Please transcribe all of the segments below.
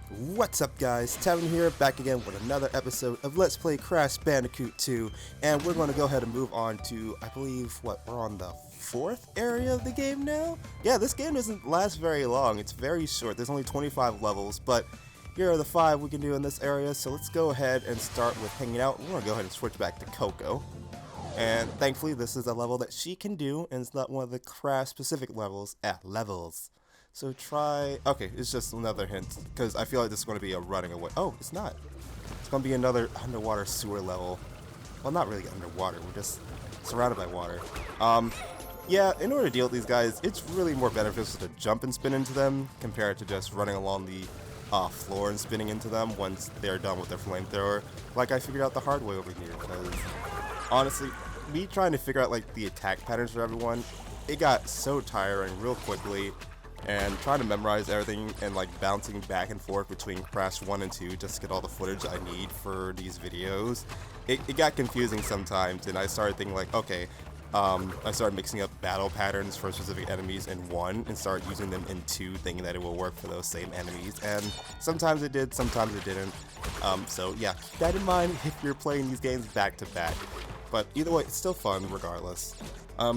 What's up guys, Tevy here, back again with another episode of Let's Play Crash Bandicoot 2, and we're going to go ahead and move on to, I believe, we're on the 4th area of the game now? Yeah, this game doesn't last very long, it's very short, there's only 25 levels, but here are the 5 we can do in this area, so let's go ahead and start with hanging out. We're going to go ahead and switch back to Coco, and thankfully this is a level that she can do, and it's not one of the Crash specific levels. So try... Okay, it's just another hint, because I feel like this is going to be a running away... Oh, it's not. It's going to be another underwater sewer level. Well, not really underwater, we're just surrounded by water. Yeah, in order to deal with these guys, it's really more beneficial to jump and spin into them, compared to just running along the floor and spinning into them once they're done with their flamethrower. Like, I figured out the hard way over here, because honestly, me trying to figure out, like, the attack patterns for everyone, it got so tiring real quickly. And trying to memorize everything and like bouncing back and forth between Crash 1 and 2 just to get all the footage I need for these videos, it got confusing sometimes, and I started thinking like, okay, I started mixing up battle patterns for specific enemies in 1 and started using them in 2, thinking that it will work for those same enemies, and sometimes it did, sometimes it didn't. So yeah, keep that in mind if you're playing these games back to back. But either way, it's still fun regardless.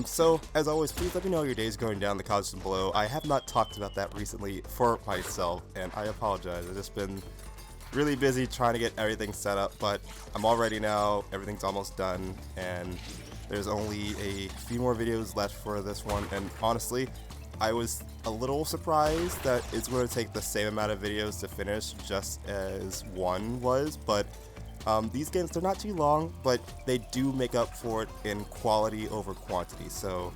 So, as always, please let me know how your day is going down in the comments below. I have not talked about that recently for myself, and I apologize. I've just been really busy trying to get everything set up, but I'm all ready now, everything's almost done, and there's only a few more videos left for this one, and honestly, I was a little surprised that it's going to take the same amount of videos to finish just as 1 was, but these games, they're not too long, but they do make up for it in quality over quantity, so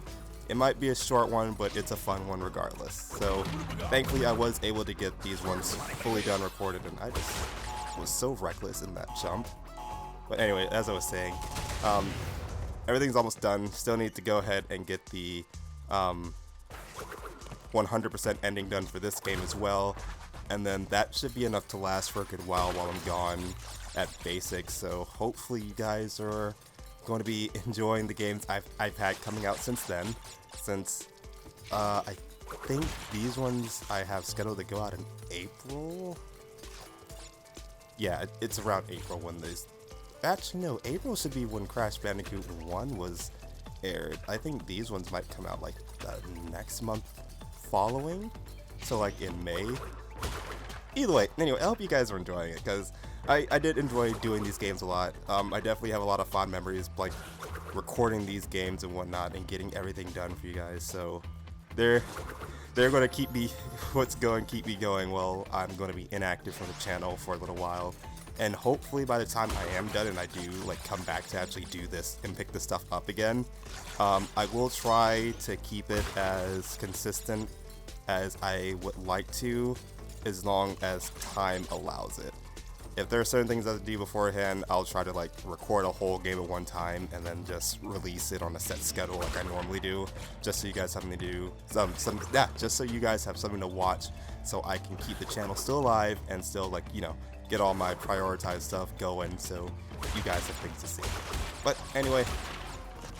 it might be a short one, but it's a fun one regardless. So thankfully I was able to get these ones fully done recorded, and I just was so reckless in that jump. But anyway, as I was saying, everything's almost done. Still need to go ahead and get the 100% ending done for this game as well, and then that should be enough to last for a good while I'm gone at basics. So hopefully you guys are going to be enjoying the games I've had coming out since then, since I think these ones I have scheduled to go out in April. Yeah, it's around April when these... Actually no, April should be when Crash Bandicoot 1 was aired. I think these ones might come out like the next month following, so like in May. Either way, anyway, I hope you guys are enjoying it, because I did enjoy doing these games a lot. I definitely have a lot of fond memories, like, recording these games and whatnot, and getting everything done for you guys, so they're going to keep me going while I'm going to be inactive from the channel for a little while. And hopefully by the time I am done and I do, like, come back to actually do this and pick this stuff up again, I will try to keep it as consistent as I would like to, as long as time allows it. If there are certain things I have to do beforehand, I'll try to like record a whole game at one time and then just release it on a set schedule like I normally do, just so you guys have something to do, just so you guys have something to watch, so I can keep the channel still alive and still, like, you know, get all my prioritized stuff going, so you guys have things to see. But anyway,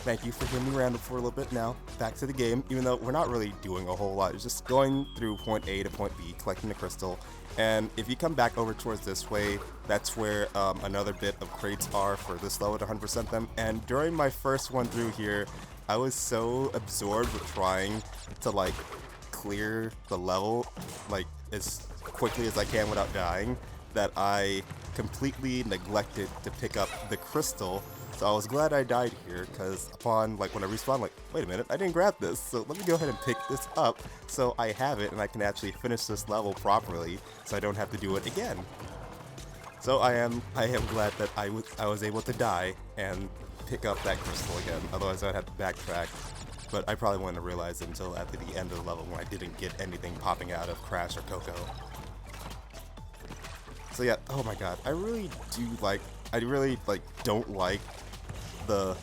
thank you for hearing me ramble for a little bit. Now, back to the game, even though we're not really doing a whole lot. It's just going through point A to point B, collecting the crystal, and if you come back over towards this way, that's where another bit of crates are for this level to 100% them. And during my first one through here, I was so absorbed with trying to like clear the level like as quickly as I can without dying, that I completely neglected to pick up the crystal. So I was glad I died here, because upon, like, when I respawned, like, wait a minute, I didn't grab this, so let me go ahead and pick this up so I have it and I can actually finish this level properly, so I don't have to do it again. So I am glad that I was able to die and pick up that crystal again, otherwise I'd have to backtrack, but I probably wouldn't have realized it until after the end of the level when I didn't get anything popping out of Crash or Coco. So yeah, oh my god, I really don't like the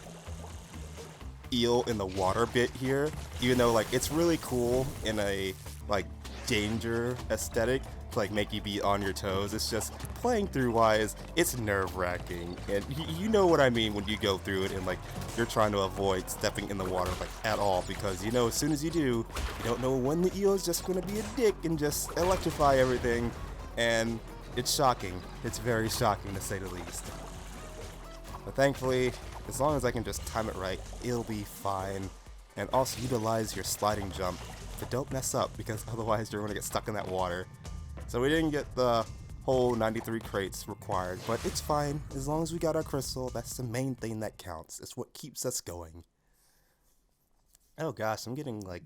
eel in the water bit here, even though like it's really cool in a like danger aesthetic to like make you be on your toes. It's just playing through wise, it's nerve-wracking, and you know what I mean when you go through it and like you're trying to avoid stepping in the water like at all, because you know as soon as you do, you don't know when the eel is just going to be a dick and just electrify everything, and it's shocking. It's very shocking to say the least. But thankfully, as long as I can just time it right, it'll be fine. And also utilize your sliding jump, but don't mess up because otherwise you're going to get stuck in that water. So we didn't get the whole 93 crates required, but it's fine. As long as we got our crystal, that's the main thing that counts. It's what keeps us going. Oh gosh, I'm getting like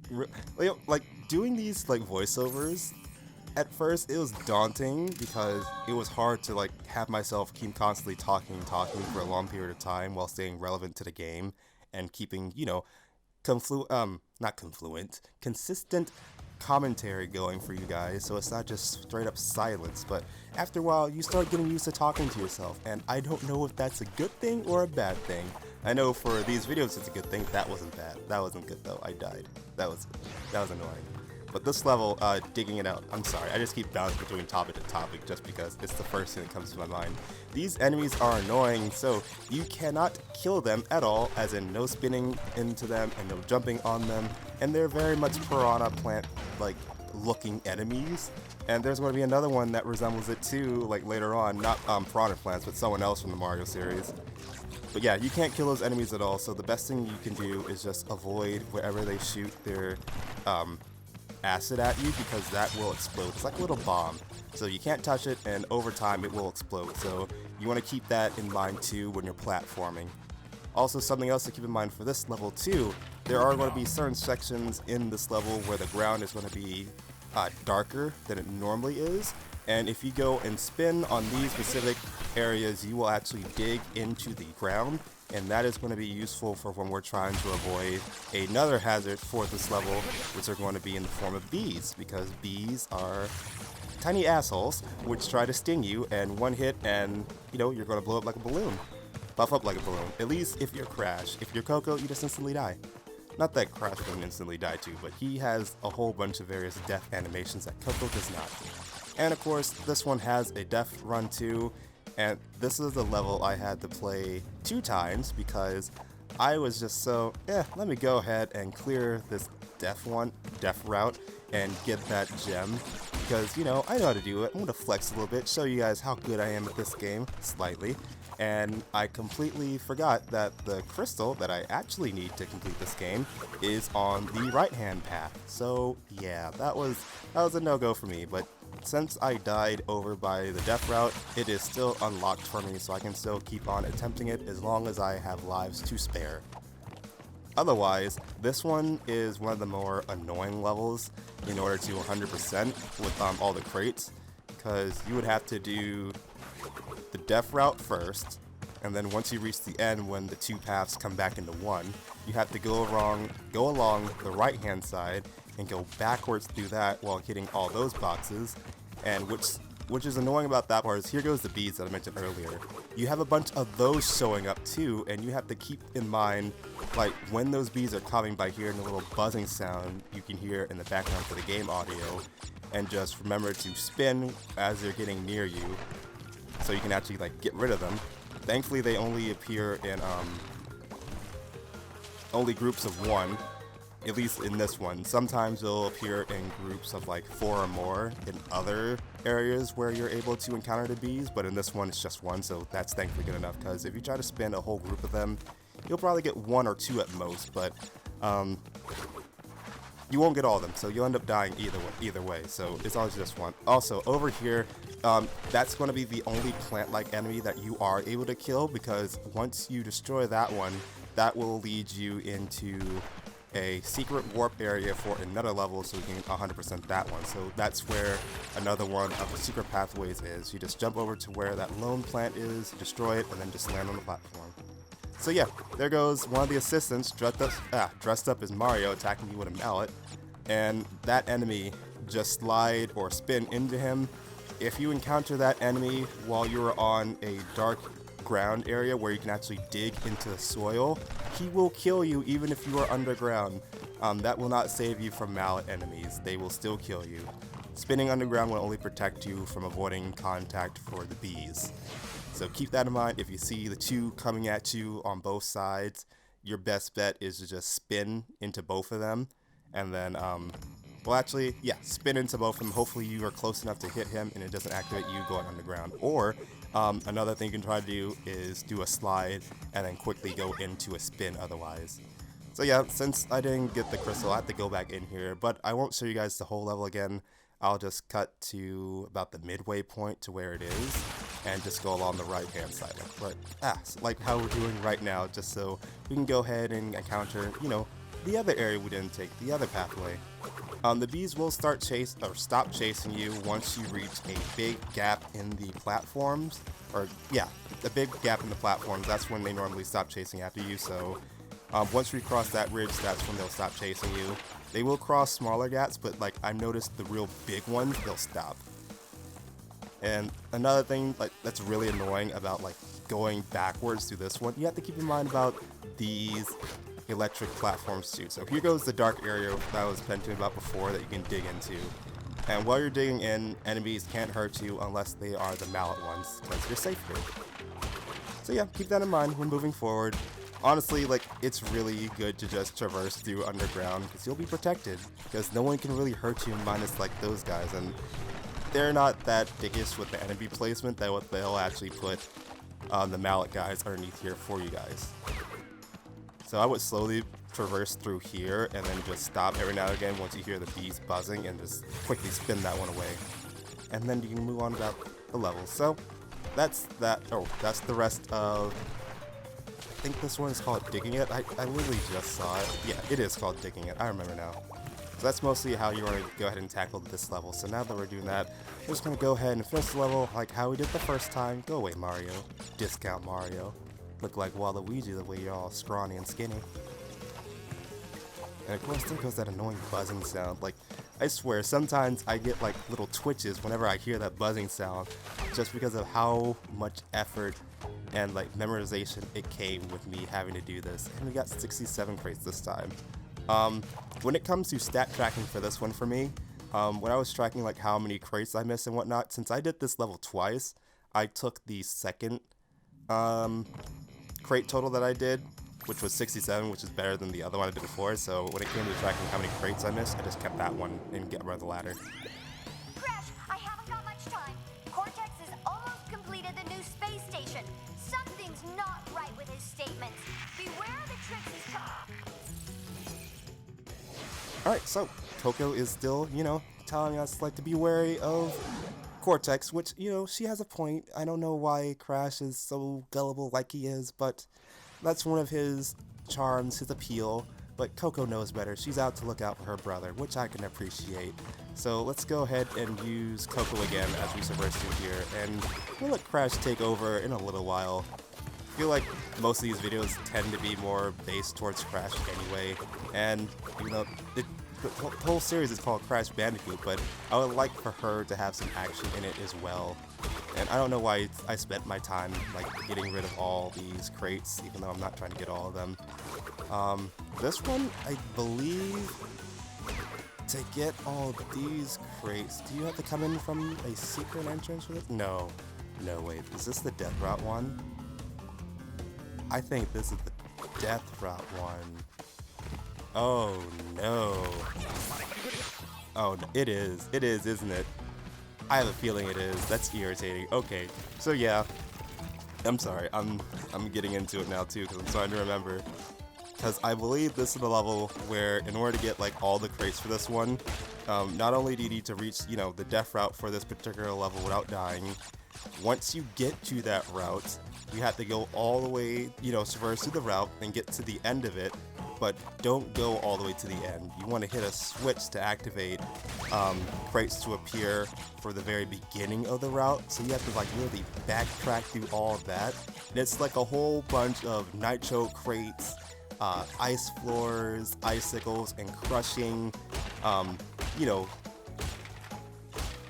doing these like voiceovers. At first, it was daunting because it was hard to like have myself keep constantly talking for a long period of time while staying relevant to the game and keeping, consistent commentary going for you guys, so it's not just straight up silence. But after a while, you start getting used to talking to yourself, and I don't know if that's a good thing or a bad thing. I know for these videos it's a good thing. That wasn't bad. That wasn't good though. I died. That was annoying. But this level, digging it out, I'm sorry, I just keep bouncing between topic to topic just because it's the first thing that comes to my mind. These enemies are annoying, so you cannot kill them at all, as in no spinning into them and no jumping on them, and they're very much piranha plant like looking enemies. And there's going to be another one that resembles it too, like later on, not piranha plants, but someone else from the Mario series. But yeah, you can't kill those enemies at all, so the best thing you can do is just avoid wherever they shoot their acid at you, because that will explode. It's like a little bomb, so you can't touch it, and over time it will explode. So you want to keep that in mind too when you're platforming. Also, something else to keep in mind for this level too, there are going to be certain sections in this level where the ground is going to be darker than it normally is, and if you go and spin on these specific areas, you will actually dig into the ground, and that is going to be useful for when we're trying to avoid another hazard for this level, which are going to be in the form of bees, because bees are tiny assholes which try to sting you, and one hit and you're going to blow up like a balloon. Buff up like a balloon. At least if you're Crash. If you're Coco, you just instantly die. Not that Crash wouldn't instantly die too, but he has a whole bunch of various death animations that Coco does not. And of course, this one has a death run too, and this is the level I had to play 2 times because I was just so, let me go ahead and clear this death route and get that gem, because, I know how to do it. I'm going to flex a little bit, show you guys how good I am at this game, slightly. And I completely forgot that the crystal that I actually need to complete this game is on the right-hand path. So yeah, that was a no-go for me, but since I died over by the death route, it is still unlocked for me, so I can still keep on attempting it as long as I have lives to spare. Otherwise, this one is one of the more annoying levels in order to 100% with all the crates, because you would have to do the death route first, and then once you reach the end when the 2 paths come back into one, you have to go along the right hand side and go backwards through that while hitting all those boxes. And which is annoying about that part is, here goes the bees that I mentioned earlier. You have a bunch of those showing up too, and you have to keep in mind, like, when those bees are coming, by hearing the little buzzing sound you can hear in the background for the game audio, and just remember to spin as they're getting near you, so you can actually like get rid of them. Thankfully, they only appear in only groups of 1, at least in this one. Sometimes they'll appear in groups of like 4 or more in other areas where you're able to encounter the bees, but in this one it's just 1, so that's thankfully good enough, because if you try to spin a whole group of them, you'll probably get 1 or 2 at most, but you won't get all of them, so you'll end up dying either way, so it's always just 1. Also, over here, that's going to be the only plant-like enemy that you are able to kill, because once you destroy that one, that will lead you into a secret warp area for another level, so you can 100% that one. So that's where another one of the secret pathways is. You just jump over to where that lone plant is, destroy it, and then just land on the platform. So yeah, there goes one of the assistants dressed up as Mario attacking you with a mallet, and that enemy, just slide or spin into him. If you encounter that enemy while you're on a dark ground area where you can actually dig into the soil, he will kill you even if you are underground. That will not save you from mallet enemies. They will still kill you. Spinning underground will only protect you from avoiding contact for the bees. So keep that in mind. If you see the 2 coming at you on both sides, your best bet is to just spin into both of them, and then Well, actually, yeah, spin into both of them. Hopefully you are close enough to hit him and it doesn't activate you going underground. Or another thing you can try to do is do a slide and then quickly go into a spin otherwise. So yeah, since I didn't get the crystal, I have to go back in here, but I won't show you guys the whole level again. I'll just cut to about the midway point to where it is and just go along the right hand side, like how we're doing right now, just so we can go ahead and encounter, you know, the other area we didn't take, the other pathway. The bees will stop chasing you once you reach a big gap in the platforms, or yeah, a big gap in the platforms. That's when they normally stop chasing after you. So once we cross that ridge, that's when they'll stop chasing you. They will cross smaller gaps, but like I've noticed the real big ones, they'll stop. And another thing like that's really annoying about like going backwards through this one, you have to keep in mind about these electric platforms too. So here goes the dark area that I was mentioning about before that you can dig into. And while you're digging in, enemies can't hurt you unless they are the mallet ones, because you're safe here. So yeah, keep that in mind when moving forward. Honestly, like, it's really good to just traverse through underground, because you'll be protected, because no one can really hurt you minus like those guys, and they're not that dickish with the enemy placement that they'll actually put the mallet guys underneath here for you guys. So I would slowly traverse through here and then just stop every now and again once you hear the bees buzzing and just quickly spin that one away. And then you can move on about the levels. So that's that. Oh, that's the rest of, I think this one is called Digging It. I literally just saw it. Yeah, it is called Digging It. I remember now. So that's mostly how you want to go ahead and tackle this level. So now that we're doing that, we're just going to go ahead and finish the level like how we did the first time. Go away, Mario. Discount Mario. Look like Waluigi the way you're all scrawny and skinny. And of course there goes that annoying buzzing sound. Like, I swear, sometimes I get like little twitches whenever I hear that buzzing sound, just because of how much effort and like memorization it came with me having to do this. And we got 67 crates this time. When it comes to stat tracking for this one for me, when I was tracking like how many crates I missed and whatnot, since I did this level twice, I took the second crate total that I did, which was 67, which is better than the other one I did before. So when it came to tracking how many crates I missed, I just kept that one and get around the ladder. Crash, I haven't got much time. Cortex has almost completed the new space station. Something's not right with his statements. Beware the tricks he's Alright, so Coco is still, you know, telling us like to be wary of Cortex, which, you know, she has a point. I don't know why Crash is so gullible like he is, but that's one of his charms, his appeal. But Coco knows better. She's out to look out for her brother, which I can appreciate. So let's go ahead and use Coco again as we traverse through here, and we'll let Crash take over in a little while. I feel like most of these videos tend to be more based towards Crash anyway, and, you know, the whole series is called Crash Bandicoot, but I would like for her to have some action in it as well. And I don't know why I spent my time like getting rid of all these crates, even though I'm not trying to get all of them. This one, I believe, to get all these crates, do you have to come in from a secret entrance for this? No, wait, is this the Death Route one? I think this is the Death Route one. Oh no. Oh, it is, isn't it? I have a feeling it is. That's irritating. Okay, so yeah. I'm sorry, I'm getting into it now too, because I'm starting to remember. Because I believe this is the level where, in order to get like all the crates for this one, not only do you need to reach, you know, the death route for this particular level without dying, once you get to that route, you have to go all the way, you know, traverse through the route and get to the end of it. But don't go all the way to the end. You want to hit a switch to activate crates to appear for the very beginning of the route. So you have to like really backtrack through all of that. And it's like a whole bunch of nitro crates, ice floors, icicles, and crushing, you know,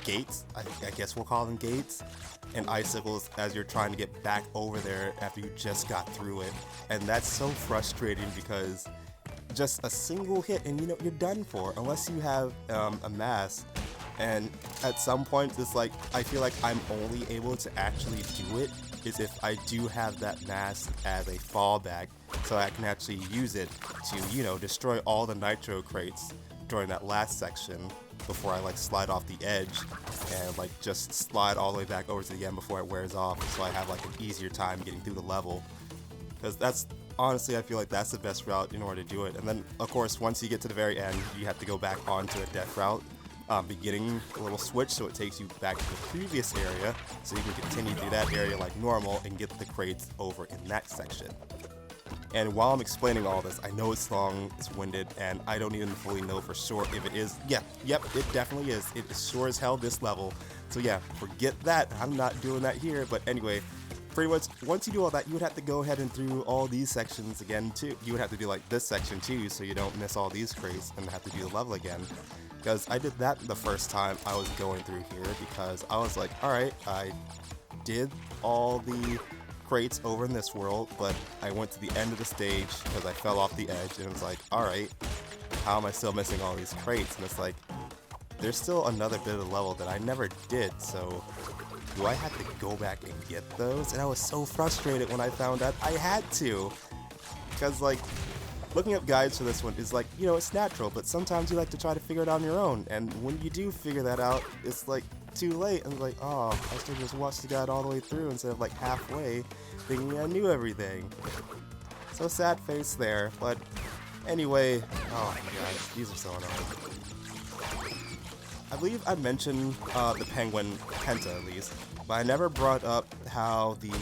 gates. I guess we'll call them gates. And icicles as you're trying to get back over there after you just got through it. And that's so frustrating because just a single hit and you know you're done for unless you have a mask. And at some point it's like I feel like I'm only able to actually do it is if I do have that mask as a fallback, so I can actually use it to, you know, destroy all the nitro crates during that last section before I like slide off the edge and like just slide all the way back over to the end before it wears off, so I have like an easier time getting through the level. Because that's honestly, I feel like that's the best route in order to do it. And then of course once you get to the very end, you have to go back onto a death route, beginning a little switch, so it takes you back to the previous area so you can continue through that area like normal and get the crates over in that section. And while I'm explaining all this, I know it's long, it's winded, and I don't even fully know for sure if it is. Yep, it definitely is. It is sure as hell this level. So yeah, forget that. I'm not doing that here. But anyway, pretty much once you do all that, you would have to go ahead and through all these sections again too. You would have to do like this section too, so you don't miss all these crates and have to do the level again. Because I did that the first time I was going through here, because I was like, alright, I did all the crates over in this world, but I went to the end of the stage because I fell off the edge, and it was like, alright, how am I still missing all these crates? And it's like, there's still another bit of the level that I never did, so do I have to go back and get those? And I was so frustrated when I found out I had to, because like, looking up guides for this one is like, you know, it's natural, but sometimes you like to try to figure it out on your own, and when you do figure that out, it's like too late, and like, oh, I should just watch the guide all the way through instead of like halfway, thinking I knew everything. So sad face there, but anyway, oh my god, these are so annoying. I believe I mentioned the penguin penta at least, but I never brought up how the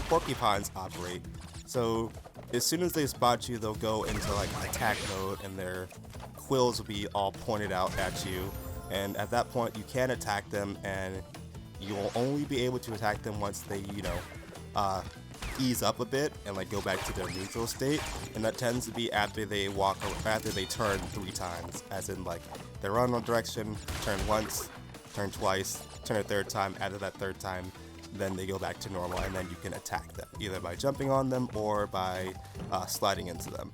porcupines operate. So as soon as they spot you, they'll go into like attack mode, and their quills will be all pointed out at you. And at that point, you can attack them, and you will only be able to attack them once they, you know, ease up a bit and like go back to their neutral state. And that tends to be after they after they turn 3 times, as in like they run one direction, turn once, turn twice, turn a 3rd time. After that 3rd time, then they go back to normal, and then you can attack them either by jumping on them or by sliding into them.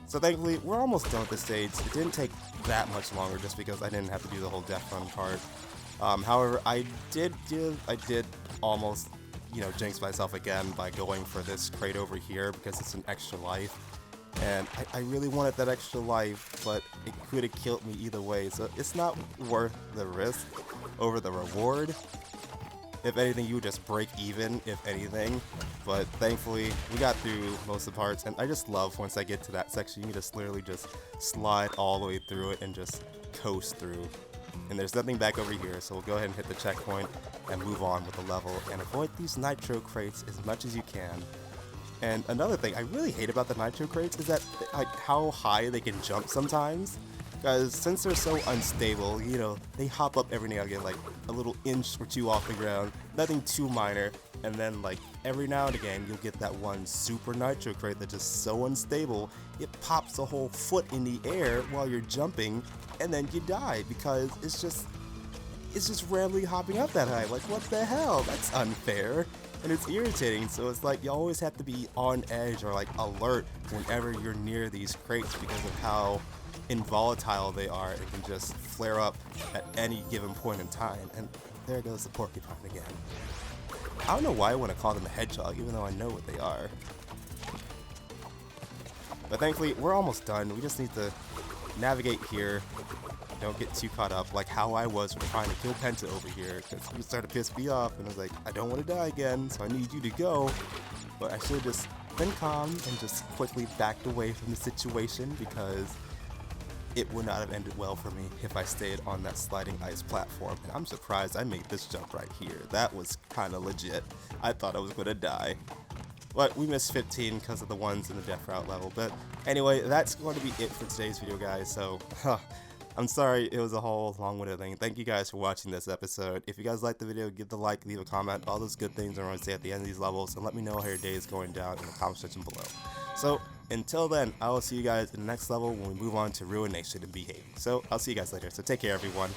So thankfully, we're almost done with this stage. It didn't take that much longer just because I didn't have to do the whole death run part. However, I did almost, you know, jinx myself again by going for this crate over here because it's an extra life. And I really wanted that extra life, but it could have killed me either way, so it's not worth the risk over the reward. If anything, you would just break even, if anything. But thankfully, we got through most of the parts, and I just love once I get to that section, you can just literally just slide all the way through it and just coast through. And there's nothing back over here, so we'll go ahead and hit the checkpoint and move on with the level and avoid these nitro crates as much as you can. And another thing I really hate about the nitro crates is that like how high they can jump sometimes. Because since they're so unstable, you know, they hop up every now and again, like a little inch or 2 off the ground, nothing too minor, and then like every now and again you'll get that one super nitro crate that's just so unstable, it pops a whole foot in the air while you're jumping, and then you die because it's just randomly hopping up that high. Like, what the hell? That's unfair. And it's irritating, so it's like you always have to be on edge or like alert whenever you're near these crates because of how involatile they are. It can just flare up at any given point in time. And there goes the porcupine again. I don't know why I want to call them a hedgehog, even though I know what they are. But thankfully, we're almost done. We just need to navigate here. Don't get too caught up like how I was trying to kill Penta over here, because he started to piss me off, and I was like, I don't want to die again, so I need you to go. But I should have just been calm and just quickly backed away from the situation, because it would not have ended well for me if I stayed on that sliding ice platform. And I'm surprised I made this jump right here. That was kind of legit. I thought I was going to die. But we missed 15 because of the ones in the death route level. But anyway, that's going to be it for today's video, guys. So, I'm sorry it was a whole long-winded thing. Thank you guys for watching this episode. If you guys liked the video, give the like, leave a comment, all those good things I'm going to say at the end of these levels, and let me know how your day is going down in the comment section below. So, until then, I will see you guys in the next level when we move on to Ruination and Behaving. So, I'll see you guys later. So, take care, everyone.